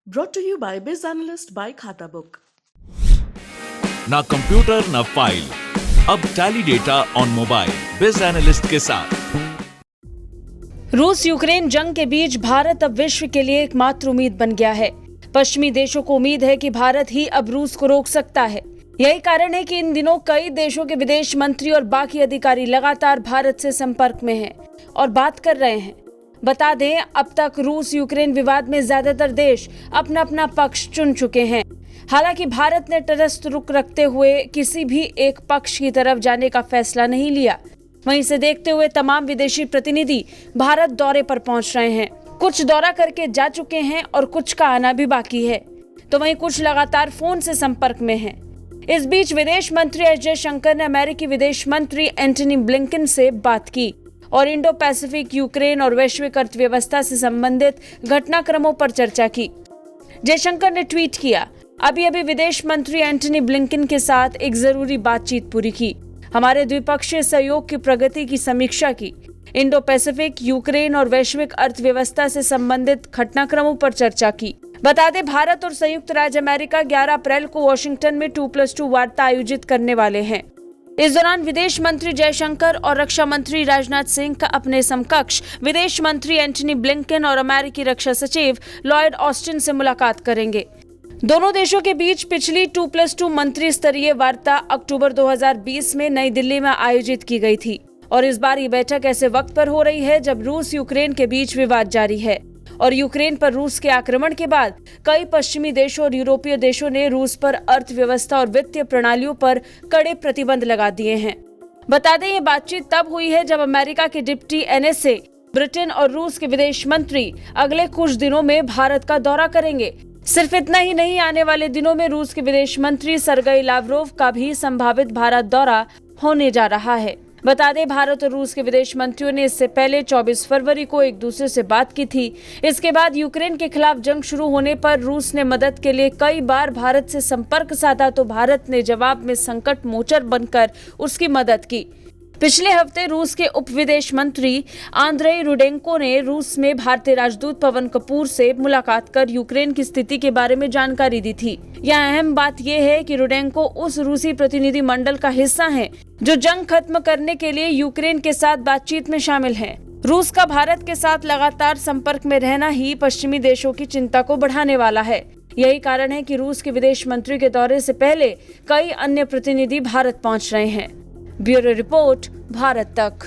Brought to you by Biz Analyst by Khata Book. ना computer ना file, अब tally data on mobile बिज analyst के साथ। रूस यूक्रेन जंग के बीच भारत अब विश्व के लिए एकमात्र उम्मीद बन गया है। पश्चिमी देशों को उम्मीद है कि भारत ही अब रूस को रोक सकता है। यही कारण है कि इन दिनों कई देशों के विदेश मंत्री और बाकी अधिकारी लगातार भारत से संपर्क में हैं और बात कर रहे हैं। बता दें, अब तक रूस यूक्रेन विवाद में ज्यादातर देश अपना अपना पक्ष चुन चुके हैं। हालांकि भारत ने तटस्थ रुख रखते हुए किसी भी एक पक्ष की तरफ जाने का फैसला नहीं लिया। वहीं इसे देखते हुए तमाम विदेशी प्रतिनिधि भारत दौरे पर पहुंच रहे हैं। कुछ दौरा करके जा चुके हैं और कुछ का आना भी बाकी है, तो वहीं कुछ लगातार फोन से संपर्क में हैं। इस बीच विदेश मंत्री एस जयशंकर ने अमेरिकी विदेश मंत्री एंटनी ब्लिंकन से बात की और इंडो पैसिफिक, यूक्रेन और वैश्विक अर्थव्यवस्था से संबंधित घटनाक्रमों पर चर्चा की। जयशंकर ने ट्वीट किया, अभी विदेश मंत्री एंटनी ब्लिंकन के साथ एक जरूरी बातचीत पूरी की। हमारे द्विपक्षीय सहयोग की प्रगति की समीक्षा की। इंडो पैसिफिक, यूक्रेन और वैश्विक अर्थव्यवस्था से संबंधित घटनाक्रमों पर चर्चा की। बता दें, भारत और संयुक्त राज्य अमेरिका 11 अप्रैल को वॉशिंगटन में 2+2 वार्ता आयोजित करने वाले हैं। इस दौरान विदेश मंत्री जयशंकर और रक्षा मंत्री राजनाथ सिंह का अपने समकक्ष विदेश मंत्री एंटनी ब्लिंकन और अमेरिकी रक्षा सचिव लॉयड ऑस्टिन से मुलाकात करेंगे। दोनों देशों के बीच पिछली 2+2 मंत्री स्तरीय वार्ता अक्टूबर 2020 में नई दिल्ली में आयोजित की गई थी और इस बार ये बैठक ऐसे वक्त पर हो रही है जब रूस यूक्रेन के बीच विवाद जारी है और यूक्रेन पर रूस के आक्रमण के बाद कई पश्चिमी देशों और यूरोपीय देशों ने रूस पर अर्थव्यवस्था और वित्तीय प्रणालियों पर कड़े प्रतिबंध लगा दिए हैं। बता दें, ये बातचीत तब हुई है जब अमेरिका के डिप्टी एनएसए, ब्रिटेन और रूस के विदेश मंत्री अगले कुछ दिनों में भारत का दौरा करेंगे। सिर्फ इतना ही नहीं, आने वाले दिनों में रूस के विदेश मंत्री सर्गेई लावरोव का भी संभावित भारत दौरा होने जा रहा है। बता दें, भारत और रूस के विदेश मंत्रियों ने इससे पहले 24 फरवरी को एक दूसरे से बात की थी। इसके बाद यूक्रेन के खिलाफ जंग शुरू होने पर रूस ने मदद के लिए कई बार भारत से संपर्क साधा, तो भारत ने जवाब में संकट मोचर बनकर उसकी मदद की। पिछले हफ्ते रूस के उप विदेश मंत्री आंद्रेई रुडेंको ने रूस में भारतीय राजदूत पवन कपूर से मुलाकात कर यूक्रेन की स्थिति के बारे में जानकारी दी थी। यहाँ अहम बात यह है कि रुडेंको उस रूसी प्रतिनिधि मंडल का हिस्सा हैं जो जंग खत्म करने के लिए यूक्रेन के साथ बातचीत में शामिल हैं। रूस का भारत के साथ लगातार संपर्क में रहना ही पश्चिमी देशों की चिंता को बढ़ाने वाला है। यही कारण है कि रूस के विदेश मंत्री के दौरे से पहले कई अन्य प्रतिनिधि भारत पहुंच रहे हैं। ब्यूरो रिपोर्ट, भारत तक।